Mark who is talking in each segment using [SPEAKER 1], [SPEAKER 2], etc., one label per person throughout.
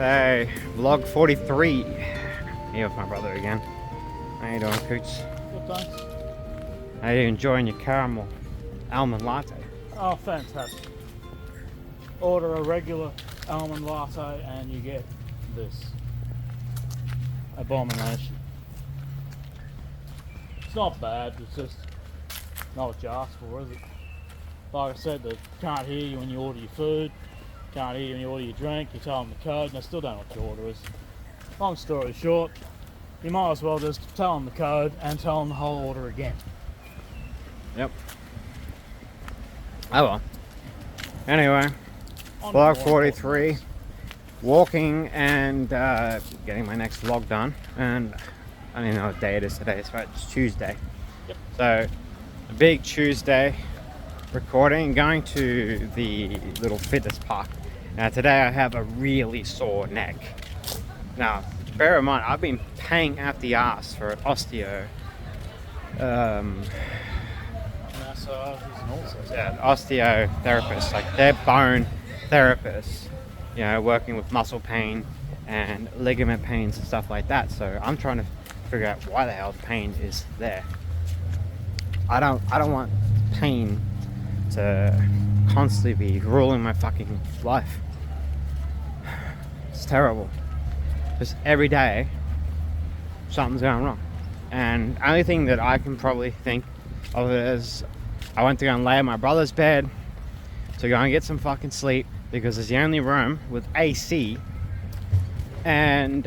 [SPEAKER 1] Hey, vlog 43. Here with my brother again. How you doing, Coots?
[SPEAKER 2] Good, thanks.
[SPEAKER 1] How you enjoying your caramel almond latte?
[SPEAKER 2] Oh, fantastic. Order a regular almond latte and you get this abomination. It's not bad, it's just not what you asked for, is it? Like I said, they can't hear you when you order your food, can't hear you when you order your drink, you tell them the code and they still don't know what your order is. Long story short, you might as well just tell them the code and tell them the whole order again.
[SPEAKER 1] Yep. Oh well. Anyway,
[SPEAKER 2] On
[SPEAKER 1] vlog
[SPEAKER 2] to
[SPEAKER 1] 43. Walking and getting my next vlog done. And I don't even know what day it is today. It's Tuesday.
[SPEAKER 2] Yep.
[SPEAKER 1] So, a big Tuesday recording, going to the little fitness park. Now today I have a really sore neck. Now, bear in mind, I've been paying out the ass for an osteotherapist, like they're bone therapists, you know, working with muscle pain and ligament pains and stuff like that. So I'm trying to figure out why the hell the pain is there. I don't want pain to constantly be ruling my fucking life. It's terrible. Just every day something's going wrong, and the only thing that I can probably think of is I went to go and lay in my brother's bed to go and get some fucking sleep because it's the only room with AC, and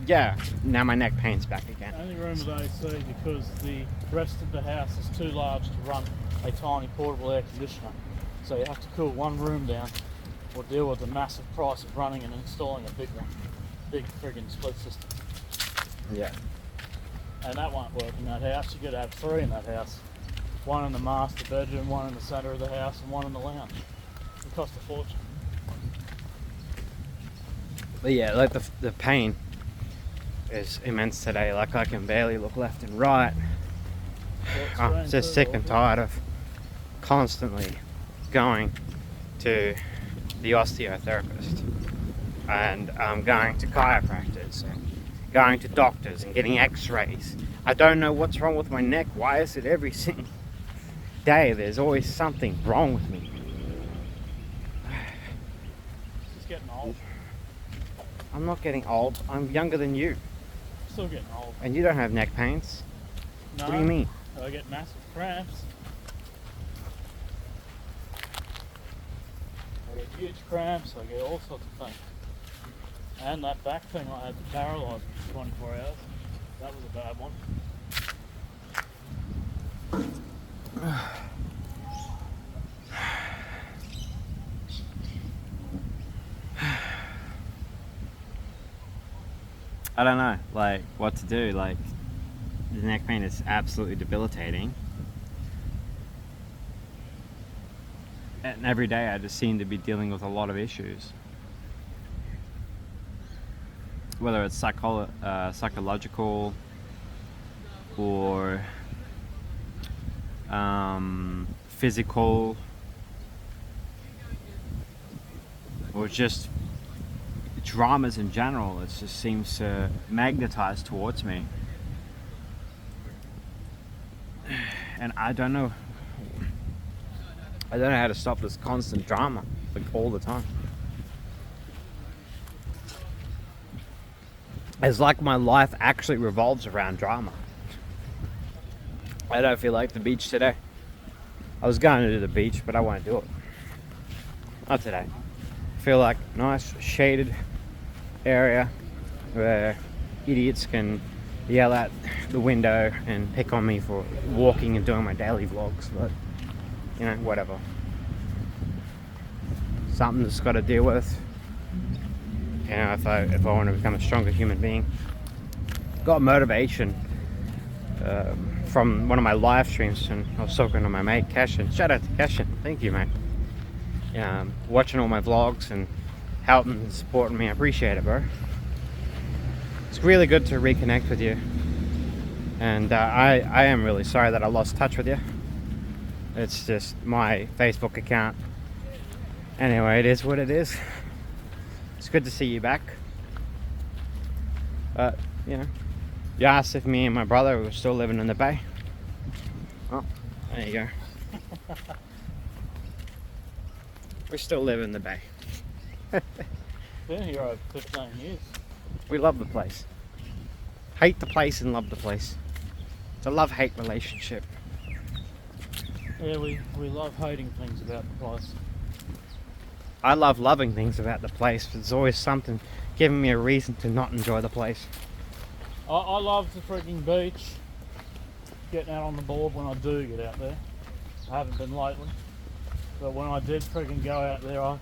[SPEAKER 1] yeah, now my neck pain's back again.
[SPEAKER 2] Only room with AC because the rest of the house is too large to run a tiny portable air conditioner. So you have to cool one room down or deal with the massive price of running and installing a big one. Big friggin' split system.
[SPEAKER 1] Yeah.
[SPEAKER 2] And that won't work in that house. You gotta have three in that house. One in the master bedroom, one in the center of the house, and one in the lounge. It costs a fortune.
[SPEAKER 1] But yeah, like the pain is immense today. Like I can barely look left and right. I'm just sick and tired of constantly going to the osteotherapist, and I'm going to chiropractors and going to doctors and getting x-rays. I don't know what's wrong with my neck. Why is it every single day there's always something wrong with me?
[SPEAKER 2] It's getting old.
[SPEAKER 1] I'm not getting old. I'm younger than you.
[SPEAKER 2] Still getting old.
[SPEAKER 1] And you don't have neck pains.
[SPEAKER 2] No,
[SPEAKER 1] What do you mean?
[SPEAKER 2] I get massive cramps. I get huge cramps, I get all sorts of things. And that back thing I had to paralyse for 24 hours. That was a bad one.
[SPEAKER 1] I don't know, like, what to do. Like, the neck pain is absolutely debilitating. And every day I just seem to be dealing with a lot of issues. Whether it's psychological or physical, or just dramas in general. It just seems to magnetize towards me. And I don't know how to stop this constant drama, like all the time. It's like my life actually revolves around drama. I don't feel like the beach today. I was going to do the beach, but I won't do it. Not today. I feel like nice shaded area where idiots can yell out the window and pick on me for walking and doing my daily vlogs, but you know, whatever. Something that's got to deal with. You know, if I want to become a stronger human being. Got motivation from one of my live streams, and I was talking to my mate Cashin. Shout out to Cashin, thank you, mate. Watching all my vlogs and helping and supporting me, I appreciate it, bro. It's really good to reconnect with you, and I am really sorry that I lost touch with you. It's just my Facebook account. Anyway, it is what it is. It's good to see you back. But, you know, you asked if me and my brother were still living in the Bay. Oh, there you go. We still live in the Bay.
[SPEAKER 2] Been here over 15 years.
[SPEAKER 1] We love the place. Hate the place and love the place. It's a love-hate relationship.
[SPEAKER 2] Yeah, we love hating things about the place.
[SPEAKER 1] I love loving things about the place. There's always something giving me a reason to not enjoy the place.
[SPEAKER 2] I love the freaking beach. Getting out on the board when I do get out there. I haven't been lately. But when I did freaking go out there, I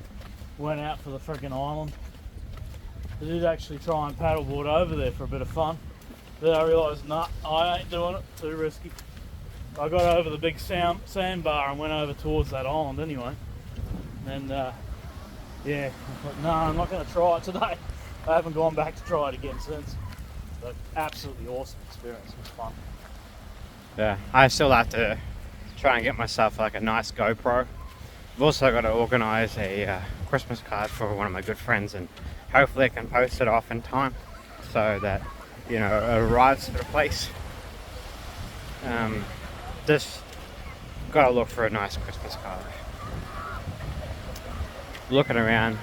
[SPEAKER 2] went out for the freaking island. I did actually try and paddleboard over there for a bit of fun. Then I realised, nah, I ain't doing it. Too risky. I got over the big sandbar and went over towards that island anyway. And yeah, I thought, no, I'm not going to try it today. I haven't gone back to try it again since. But absolutely awesome experience. It was fun.
[SPEAKER 1] Yeah, I still have to try and get myself like a nice GoPro. I've also got to organise a Christmas card for one of my good friends, and hopefully I can post it off in time so that, you know, it arrives at a place. Just got to look for a nice Christmas card. Looking around,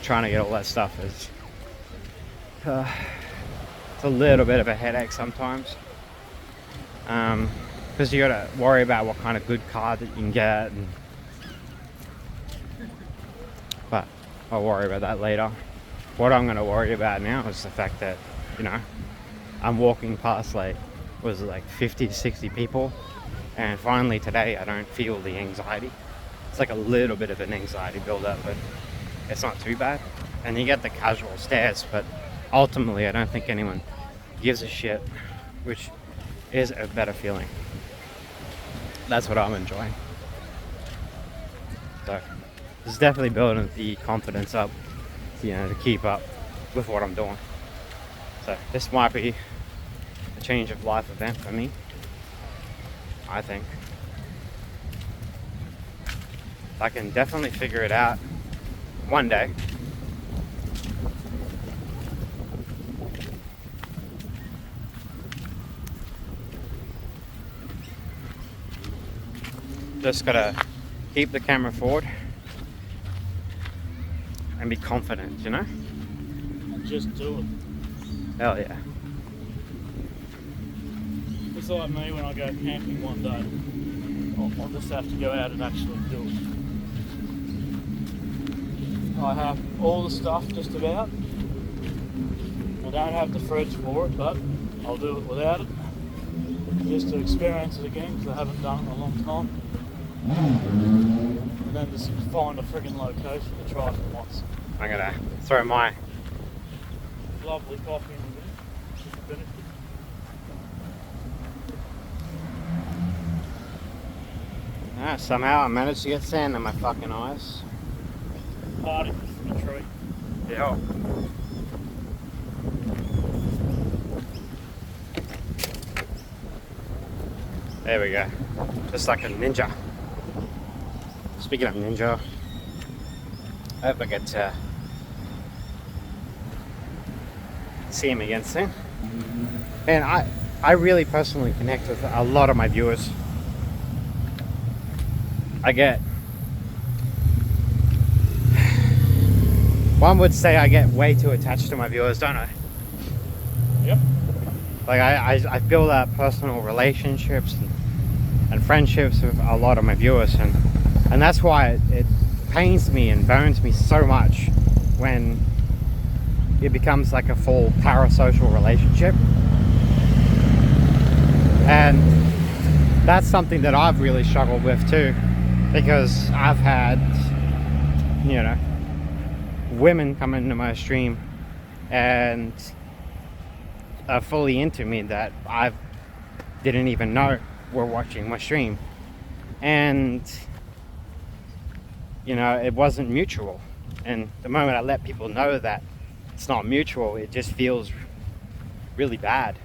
[SPEAKER 1] trying to get all that stuff is it's a little bit of a headache sometimes. Because you got to worry about what kind of good card that you can get, but I'll worry about that later. What I'm going to worry about now is the fact that, you know, I'm walking past like 50 to 60 people, and finally today I don't feel the anxiety. It's like a little bit of an anxiety build up, but it's not too bad. And you get the casual stares, but ultimately I don't think anyone gives a shit, which is a better feeling. That's what I'm enjoying. So it's definitely building the confidence up, you know, to keep up with what I'm doing. So this might be a change of life event for me, I think. I can definitely figure it out one day. Just gotta keep the camera forward and be confident, you know?
[SPEAKER 2] And just do it.
[SPEAKER 1] Hell yeah.
[SPEAKER 2] It's like me when I go camping one day. I'll just have to go out and actually do it. I have all the stuff just about. I don't have the fridge for it, but I'll do it without it. Just to experience it again, because I haven't done it in a long time. And then just find a friggin' location to try it once.
[SPEAKER 1] I'm gonna throw my
[SPEAKER 2] Lovely coffee in the bit. Just finished it.
[SPEAKER 1] somehow I managed to get sand in my fucking eyes.
[SPEAKER 2] Party from a tree.
[SPEAKER 1] Yeah. There we go. Just like a ninja. Speaking of ninja, I hope I get to see him again soon. And I really personally connect with a lot of my viewers. One would say I get way too attached to my viewers, don't I?
[SPEAKER 2] Yep.
[SPEAKER 1] Like I build up personal relationships and friendships with a lot of my viewers, and that's why it pains me and burns me so much when it becomes like a full parasocial relationship. And that's something that I've really struggled with too, because I've had, you know, women come into my stream and are fully into me that I didn't even know were watching my stream, and you know, it wasn't mutual. And the moment I let people know that it's not mutual, it just feels really bad.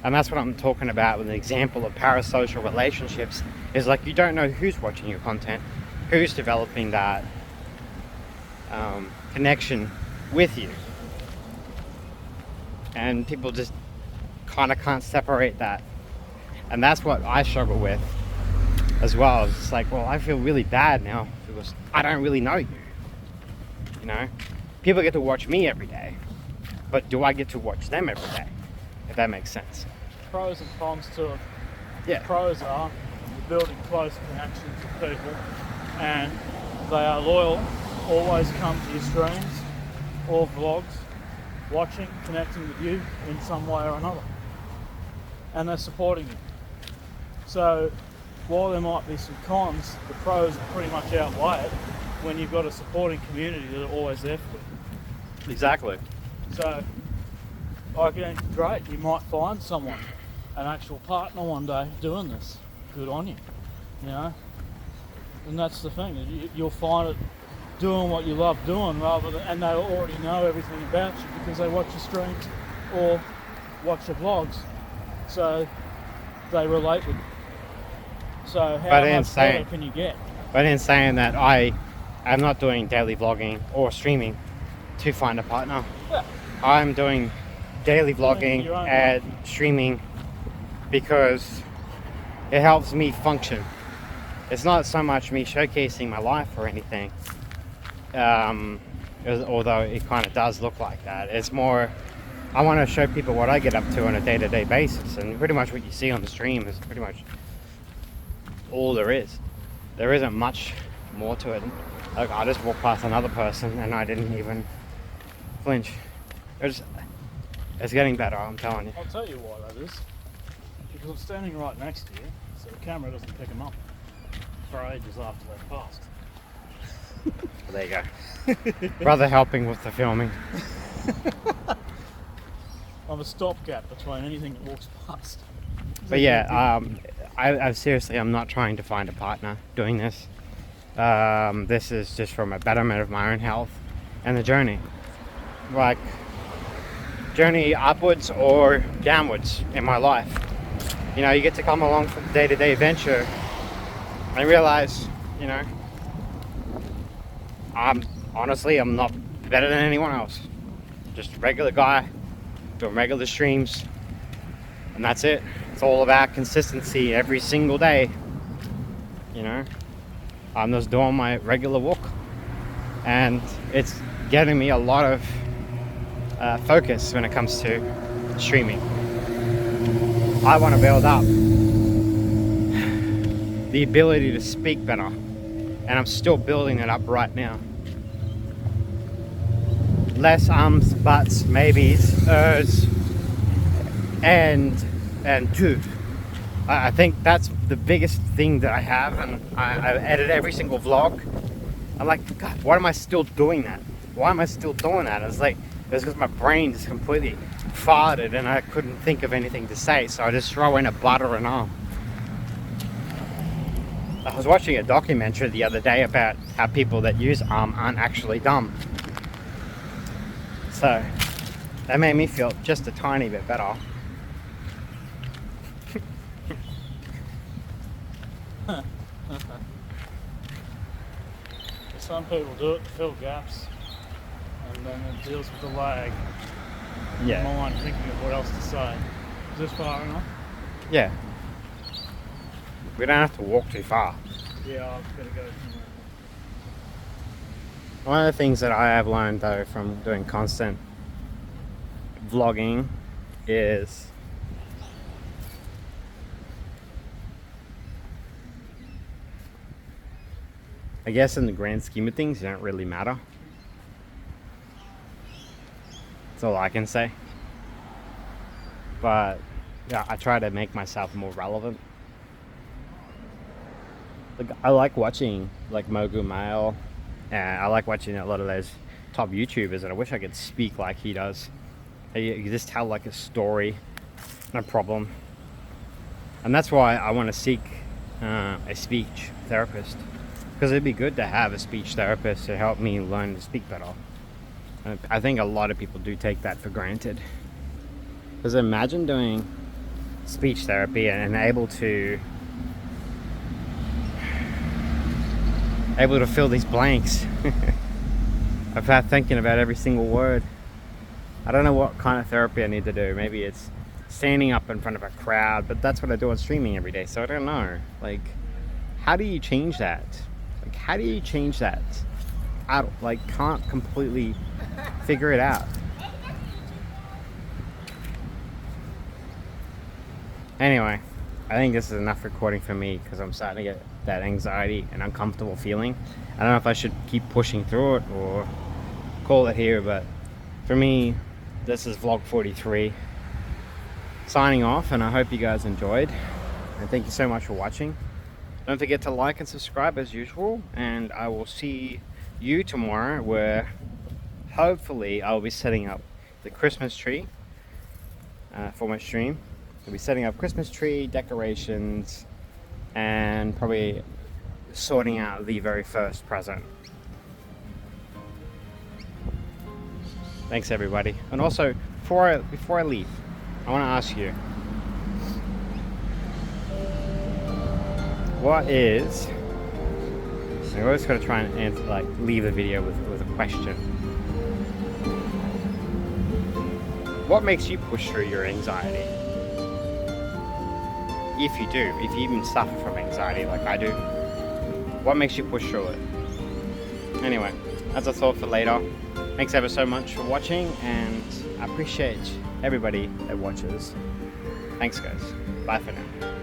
[SPEAKER 1] And that's what I'm talking about with an example of parasocial relationships, is like you don't know who's watching your content, who's developing that connection with you. And people just kind of can't separate that. And that's what I struggle with as well. It's like, well, I feel really bad now because I don't really know you. You know, people get to watch me every day, but do I get to watch them every day? If that makes sense.
[SPEAKER 2] Pros and cons to it.
[SPEAKER 1] Yeah.
[SPEAKER 2] The pros are you're building close connections with people, and they are loyal, always come to your streams or vlogs, watching, connecting with you in some way or another. And they're supporting you. So while there might be some cons, the pros pretty much outweigh it when you've got a supporting community that are always there for you.
[SPEAKER 1] Exactly.
[SPEAKER 2] So, again, great, you might find someone, an actual partner one day doing this. Good on you, you know? And that's the thing, you'll find it doing what you love doing rather than, and they already know everything about you because they watch your streams or watch your vlogs. So, they relate with you. So, how much better can you get?
[SPEAKER 1] But in saying that, I am not doing daily vlogging or streaming to find a partner.
[SPEAKER 2] Yeah.
[SPEAKER 1] I'm doing daily vlogging and streaming because it helps me function. It's not so much me showcasing my life or anything, although it kind of does look like that. It's more, I want to show people what I get up to on a day-to-day basis, and pretty much what you see on the stream is pretty much all there is. There isn't much more to it. Like, I just walked past another person and I didn't even flinch. It's getting better, I'm telling you.
[SPEAKER 2] I'll tell you why that is. Because I'm standing right next to you, so the camera doesn't pick them up for ages after they've passed.
[SPEAKER 1] Well, there you go. Brother helping with the filming.
[SPEAKER 2] I'm a stopgap between anything that walks past.
[SPEAKER 1] But yeah, I seriously, I'm not trying to find a partner doing this. This is just from a betterment of my own health and the journey. Like, journey upwards or downwards in my life. You know, you get to come along for the day-to-day adventure and realize, you know, I'm not better than anyone else. Just a regular guy doing regular streams, and that's it. It's all about consistency every single day. You know, I'm just doing my regular walk, and it's getting me a lot of focus when it comes to streaming. I want to build up the ability to speak better, and I'm still building it up right now. Less ums, buts, maybes, ers, and do. I think that's the biggest thing that I have, and I edit every single vlog. I'm like, God, why am I still doing that? Why am I still doing that? It's like, it's because my brain just completely farted and I couldn't think of anything to say, so I just throw in a but or an arm. I was watching a documentary the other day about how people that use aren't actually dumb. So that made me feel just a tiny bit better.
[SPEAKER 2] Some people do it to fill gaps, and then it deals with the lag.
[SPEAKER 1] Yeah.
[SPEAKER 2] Mind thinking of what else to say. Is this far enough?
[SPEAKER 1] Yeah. We don't have to walk too far.
[SPEAKER 2] Yeah, I've got to go somewhere.
[SPEAKER 1] One of the things that I have learned though from doing constant vlogging is I guess in the grand scheme of things, you don't really matter. That's all I can say. But yeah, I try to make myself more relevant. Like, I like watching like Mogu Mail, and I like watching a lot of those top YouTubers, and I wish I could speak like he does. You just tell like a story, no problem. And that's why I want to seek a speech therapist, because it'd be good to have a speech therapist to help me learn to speak better. I think a lot of people do take that for granted. Because imagine doing speech therapy and able to fill these blanks. I've had thinking about every single word. I don't know what kind of therapy I need to do. Maybe it's standing up in front of a crowd, but that's what I do on streaming every day, so I don't know. Like, how do you change that? Like, how do you change that? I can't completely figure it out. Anyway, I think this is enough recording for me because I'm starting to get that anxiety and uncomfortable feeling. I don't know if I should keep pushing through it or call it here, but for me, this is vlog 43. Signing off, and I hope you guys enjoyed. And thank you so much for watching. Don't forget to like and subscribe as usual, and I will see you tomorrow where hopefully I'll be setting up the Christmas tree for my stream. I'll be setting up Christmas tree decorations and probably sorting out the very first present. Thanks everybody. And also, before I leave, I want to ask you, what is, I always got to try and answer, like, leave the video with a question. What makes you push through your anxiety? If you do, if you even suffer from anxiety like I do, what makes you push through it? Anyway, that's a thought for later. Thanks ever so much for watching, and I appreciate everybody that watches. Thanks guys. Bye for now.